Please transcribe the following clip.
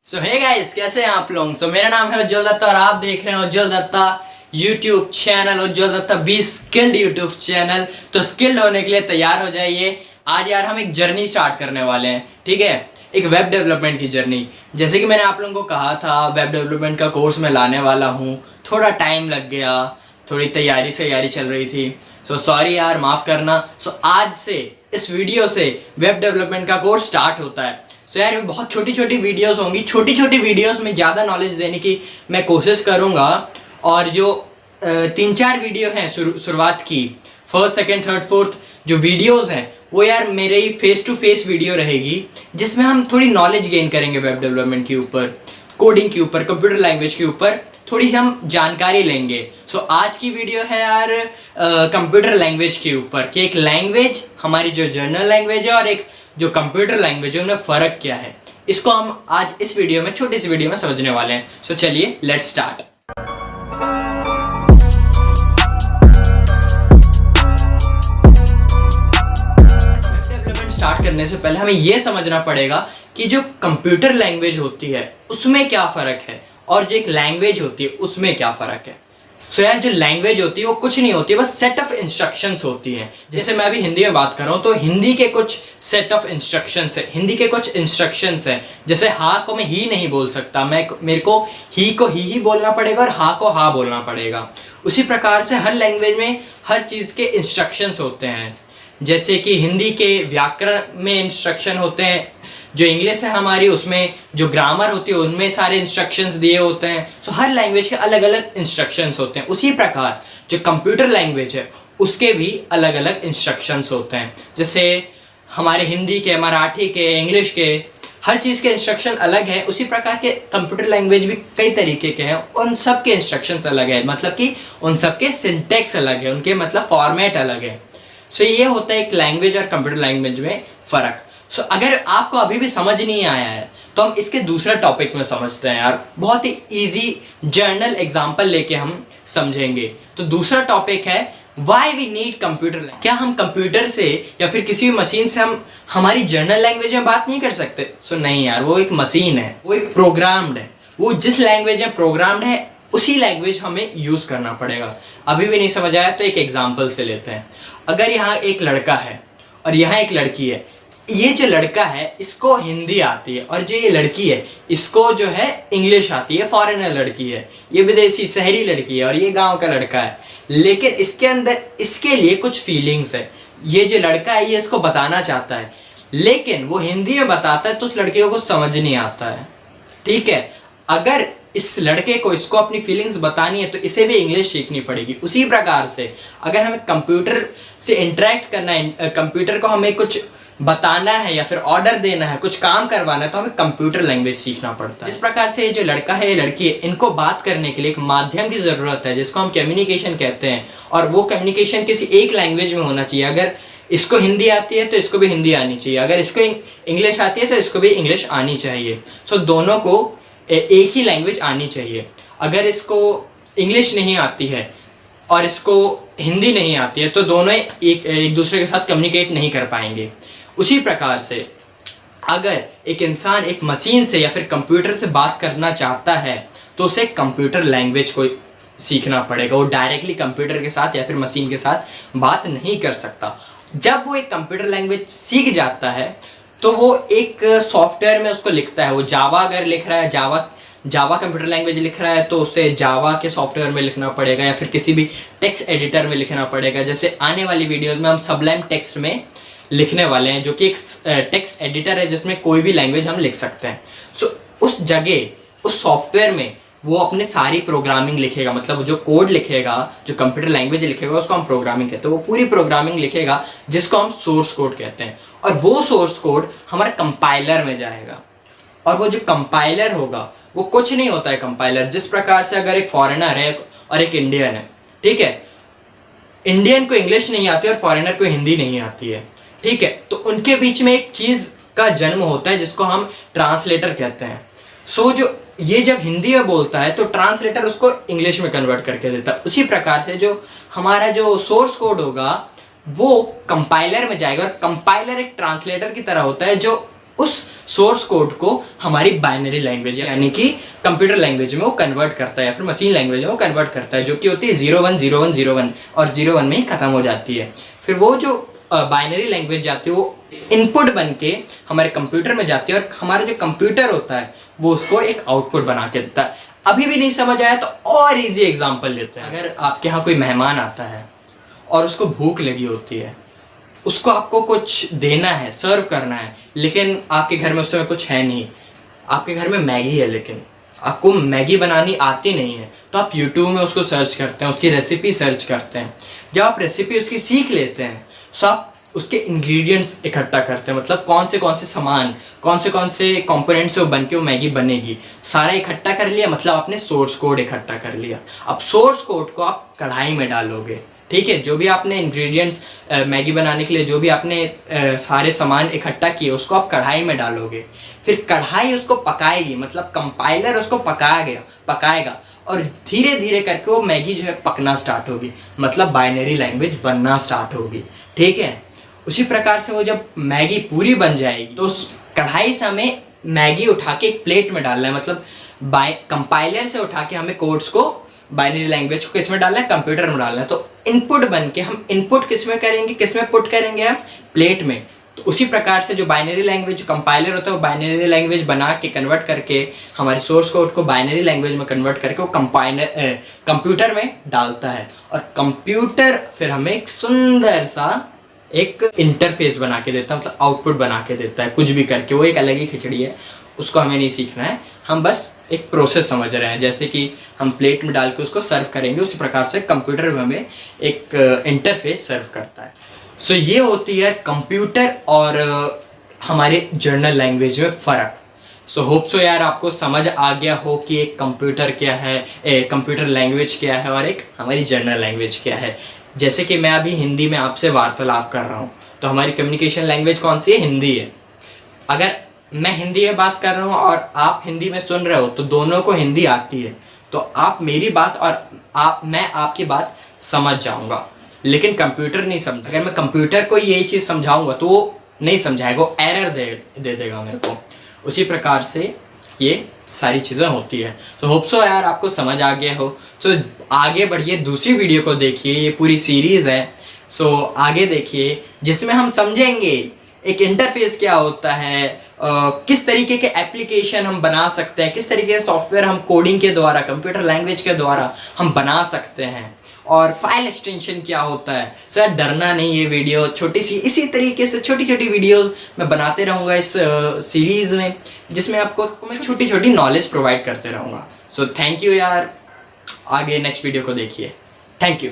सो hey guys, कैसे हैं आप लोग। मेरा नाम है उज्जवल दत्ता और आप देख रहे हैं Ujjwal Datta YouTube channel, Ujjwal Datta be skilled YouTube channel. तो स्किल्ड होने के लिए तैयार हो जाइए। आज यार हम एक जर्नी स्टार्ट करने वाले हैं, ठीक है, एक वेब डेवलपमेंट की जर्नी। जैसे कि मैंने आप लोगों को कहा था, वेब डेवलपमेंट का कोर्स मैं लाने वाला हूँ। थोड़ा टाइम लग गया, थोड़ी तैयारी चल रही थी। सो सॉरी यार, माफ़ करना। सो आज से इस वीडियो से वेब डेवलपमेंट का कोर्स स्टार्ट होता है। सो यार, बहुत छोटी छोटी वीडियोस होंगी। छोटी छोटी वीडियोस में ज़्यादा नॉलेज देने की मैं कोशिश करूँगा। और जो 3-4 वीडियो हैं शुरुआत की, फर्स्ट, सेकंड, थर्ड, फोर्थ जो वीडियोस हैं, वो यार मेरे ही फेस टू फेस वीडियो रहेगी, जिसमें हम थोड़ी नॉलेज गेन करेंगे वेब डेवलपमेंट के ऊपर, कोडिंग के ऊपर, कंप्यूटर लैंग्वेज के ऊपर थोड़ी हम जानकारी लेंगे। सो आज की वीडियो है यार कंप्यूटर लैंग्वेज के ऊपर, कि एक लैंग्वेज, हमारी जो जर्नल लैंग्वेज है और एक जो कंप्यूटर लैंग्वेज है, उनमें फ़र्क क्या है, इसको हम आज इस वीडियो में, छोटी सी वीडियो में समझने वाले हैं। सो चलिए, लेट्स स्टार्ट। डेवलपमेंट स्टार्ट करने से पहले हमें यह समझना पड़ेगा कि जो कंप्यूटर लैंग्वेज होती है उसमें क्या फ़र्क है और जो एक लैंग्वेज होती है उसमें क्या फ़र्क है। सो यार, जो लैंग्वेज होती है वो कुछ नहीं होती है, बस सेट ऑफ इंस्ट्रक्शंस होती हैं। जैसे मैं अभी हिंदी में बात कर रहा हूँ, तो हिंदी के कुछ सेट ऑफ इंस्ट्रक्शंस है, हिंदी के कुछ इंस्ट्रक्शंस हैं। जैसे हाँ को मैं ही नहीं बोल सकता, मेरे को ही बोलना पड़ेगा और हाँ को हाँ बोलना पड़ेगा। उसी प्रकार से हर लैंग्वेज में हर चीज़ के इंस्ट्रक्शंस होते हैं। जैसे कि हिंदी के व्याकरण में इंस्ट्रक्शन होते हैं, जो इंग्लिश है हमारी, उसमें जो ग्रामर होती है उनमें सारे इंस्ट्रक्शंस दिए होते हैं। सो हर लैंग्वेज के अलग अलग इंस्ट्रक्शंस होते हैं। उसी प्रकार जो कंप्यूटर लैंग्वेज है उसके भी अलग अलग इंस्ट्रक्शंस होते हैं। जैसे हमारे हिंदी के, मराठी के, इंग्लिश के, हर चीज़ के इंस्ट्रक्शन अलग है। उसी प्रकार के कंप्यूटर लैंग्वेज भी कई तरीके के हैं, उन सब के इंस्ट्रक्शंस अलग है, मतलब कि उन सब के सिंटेक्स अलग है, उनके मतलब फॉर्मेट अलग है। सो ये होता है एक लैंग्वेज और कंप्यूटर लैंग्वेज में फ़र्क। सो अगर आपको अभी भी समझ नहीं आया है तो हम इसके दूसरा टॉपिक में समझते हैं यार। बहुत ही इजी जर्नल एग्जांपल लेके हम समझेंगे। तो दूसरा टॉपिक है why we need computer language. क्या हम कंप्यूटर से या फिर किसी भी मशीन से हम हमारी जर्नल लैंग्वेज में बात नहीं कर सकते? सो नहीं यार, वो एक मशीन है, वो एक प्रोग्राम्ड है, वो जिस लैंग्वेज में प्रोग्राम्ड है उसी लैंग्वेज हमें यूज़ करना पड़ेगा। अभी भी नहीं समझ आया तो एक एग्जाम्पल से लेते हैं। अगर यहाँ एक लड़का है और यहाँ एक लड़की है, ये जो लड़का है इसको हिंदी आती है और जो ये लड़की है इसको जो है इंग्लिश आती है, फॉरेनर लड़की है, ये विदेशी शहरी लड़की है और ये गांव का लड़का है। लेकिन इसके अंदर इसके लिए कुछ फीलिंग्स है। ये जो लड़का है ये इसको बताना चाहता है, लेकिन वो हिंदी में बताता है तो उस लड़के को कुछ समझ नहीं आता है, ठीक है। अगर इस लड़के को इसको अपनी फीलिंग्स बतानी है तो इसे भी इंग्लिश सीखनी पड़ेगी। उसी प्रकार से अगर हमें कंप्यूटर से इंटरेक्ट करना है, कंप्यूटर को हमें कुछ बताना है या फिर ऑर्डर देना है, कुछ काम करवाना है, तो हमें कंप्यूटर लैंग्वेज सीखना पड़ता है। जिस प्रकार से ये जो लड़का है, ये लड़की है, इनको बात करने के लिए एक माध्यम की ज़रूरत है जिसको हम कम्युनिकेशन कहते हैं। और वो कम्युनिकेशन किसी एक लैंग्वेज में होना चाहिए। अगर इसको हिंदी आती है तो इसको भी हिंदी आनी चाहिए, अगर इसको इंग्लिश आती है तो इसको भी इंग्लिश आनी चाहिए। सो दोनों को एक ही लैंग्वेज आनी चाहिए। अगर इसको इंग्लिश नहीं आती है और इसको हिंदी नहीं आती है तो दोनों एक दूसरे के साथ कम्युनिकेट नहीं कर पाएंगे। उसी प्रकार से अगर एक इंसान एक मशीन से या फिर कंप्यूटर से बात करना चाहता है तो उसे कंप्यूटर लैंग्वेज को सीखना पड़ेगा। वो डायरेक्टली कंप्यूटर के साथ या फिर मशीन के साथ बात नहीं कर सकता। जब वो एक कंप्यूटर लैंग्वेज सीख जाता है तो वो एक सॉफ्टवेयर में उसको लिखता है। वो जावा अगर लिख रहा है, जावा कंप्यूटर लैंग्वेज लिख रहा है तो उसे जावा के सॉफ्टवेयर में लिखना पड़ेगा या फिर किसी भी टेक्स्ट एडिटर में लिखना पड़ेगा। जैसे आने वाली वीडियोस में हम सबलाइम टेक्स्ट में लिखने वाले हैं, जो कि एक टेक्स्ट एडिटर है जिसमें कोई भी लैंग्वेज हम लिख सकते हैं। सो उस जगह, उस सॉफ्टवेयर में वो अपने सारी प्रोग्रामिंग लिखेगा, मतलब जो कोड लिखेगा, जो कंप्यूटर लैंग्वेज लिखेगा उसको हम प्रोग्रामिंग कहते हैं। वो पूरी प्रोग्रामिंग लिखेगा जिसको हम सोर्स कोड कहते हैं। और वो सोर्स कोड हमारे कंपाइलर में जाएगा। और वो जो कंपाइलर होगा वो कुछ नहीं होता है कंपाइलर। जिस प्रकार से अगर एक फॉरेनर है और एक इंडियन है, ठीक है, इंडियन को इंग्लिश नहीं आती और फॉरेनर को हिंदी नहीं आती है, ठीक है, तो उनके बीच में एक चीज़ का जन्म होता है जिसको हम ट्रांसलेटर कहते हैं। सो जो ये जब हिंदी में बोलता है तो ट्रांसलेटर उसको इंग्लिश में कन्वर्ट करके देता है। उसी प्रकार से जो हमारा जो सोर्स कोड होगा वो कंपाइलर में जाएगा और कंपाइलर एक ट्रांसलेटर की तरह होता है जो उस सोर्स कोड को हमारी बाइनरी लैंग्वेज यानी कि कंप्यूटर लैंग्वेज में वो कन्वर्ट करता है या फिर मशीन लैंग्वेज में वो कन्वर्ट करता है, जो कि होती है 010101 और 01 में ही ख़त्म हो जाती है। फिर वो जो बाइनरी लैंग्वेज जाती है वो इनपुट बन के हमारे कंप्यूटर में जाती है और हमारा जो कंप्यूटर होता है वो उसको एक आउटपुट बना के देता है। अभी भी नहीं समझ आया तो और इजी एग्जांपल लेते हैं। अगर आपके यहाँ कोई मेहमान आता है और उसको भूख लगी होती है, उसको आपको कुछ देना है, सर्व करना है, लेकिन आपके घर में उस समय कुछ है नहीं, आपके घर में मैगी है लेकिन आपको मैगी बनानी आती नहीं है, तो आप YouTube में उसको सर्च करते हैं, उसकी रेसिपी सर्च करते हैं। जब आप रेसिपी उसकी सीख लेते हैं तो आप उसके इंग्रेडिएंट्स इकट्ठा करते हैं, मतलब कौन से सामान, कौन से कंपोनेंट से वो बन के वो मैगी बनेगी, सारा इकट्ठा कर लिया, मतलब आपने सोर्स कोड इकट्ठा कर लिया। अब सोर्स कोड को आप कढ़ाई में डालोगे, ठीक है, जो भी आपने इंग्रेडिएंट्स मैगी बनाने के लिए जो भी आपने सारे सामान इकट्ठा किए उसको आप कढ़ाई में डालोगे, फिर कढ़ाई उसको पकाएगी, मतलब कंपाइलर उसको पकाएगा और धीरे धीरे करके वो मैगी जो है पकना स्टार्ट होगी, मतलब बाइनरी लैंग्वेज बनना स्टार्ट होगी, ठीक है। उसी प्रकार से वो जब मैगी पूरी बन जाएगी तो उस कढ़ाई से हमें मैगी उठा के एक प्लेट में डालना है, मतलब कंपाइलर से उठा के हमें कोड्स को, बाइनरी लैंग्वेज को किस में डालना है, कंप्यूटर में डालना है। तो इनपुट बन के हम इनपुट किस में करेंगे, किस में पुट करेंगे हम, प्लेट में। तो उसी प्रकार से जो बाइनरी लैंग्वेज जो कंपाइलर होता है वो बाइनरी लैंग्वेज बना के कन्वर्ट करके हमारे सोर्स कोड को बाइनरी लैंग्वेज में कन्वर्ट करके वो कंप्यूटर में डालता है और कंप्यूटर फिर हमें एक सुंदर सा एक इंटरफेस बना के देता है, मतलब आउटपुट बना के देता है कुछ भी करके। वो एक अलग ही खिचड़ी है, उसको हमें नहीं सीखना है, हम बस एक प्रोसेस समझ रहे हैं। जैसे कि हम प्लेट में डाल के उसको सर्व करेंगे, उसी प्रकार से कंप्यूटर में हमें एक इंटरफेस सर्व करता है। सो ये होती है कंप्यूटर और हमारे जर्नल लैंग्वेज में फ़र्क। सो होप सो यार आपको समझ आ गया हो कि एक कंप्यूटर क्या है, कंप्यूटर लैंग्वेज क्या है और एक हमारी जर्नल लैंग्वेज क्या है। जैसे कि मैं अभी हिंदी में आपसे वार्तालाप कर रहा हूँ, तो हमारी कम्युनिकेशन लैंग्वेज कौन सी है, हिंदी है। अगर मैं हिंदी में बात कर रहा हूँ और आप हिंदी में सुन रहे हो तो दोनों को हिंदी आती है, तो आप मेरी बात और मैं आपकी बात समझ जाऊँगा, लेकिन कंप्यूटर नहीं समझ। अगर मैं कंप्यूटर को यही चीज़ समझाऊँगा तो वो नहीं समझाएगा, वो एरर दे देगा मेरे को। उसी प्रकार से ये सारी चीज़ें होती है। तो होप सो यार आपको समझ आ गया हो। तो आगे बढ़िए, दूसरी वीडियो को देखिए, ये पूरी सीरीज़ है। सो आगे देखिए जिसमें हम समझेंगे एक इंटरफेस क्या होता है, किस तरीके के एप्लीकेशन हम बना सकते हैं, किस तरीके के सॉफ्टवेयर हम कोडिंग के द्वारा, कंप्यूटर लैंग्वेज के द्वारा हम बना सकते हैं, और फाइल एक्सटेंशन क्या होता है। सो यार डरना नहीं, ये वीडियो छोटी सी, इसी तरीके से छोटी छोटी वीडियोस मैं बनाते रहूँगा इस सीरीज़ में, जिसमें आपको मैं छोटी छोटी नॉलेज प्रोवाइड करते रहूँगा। सो थैंक यू यार, आगे नेक्स्ट वीडियो को देखिए। Thank you.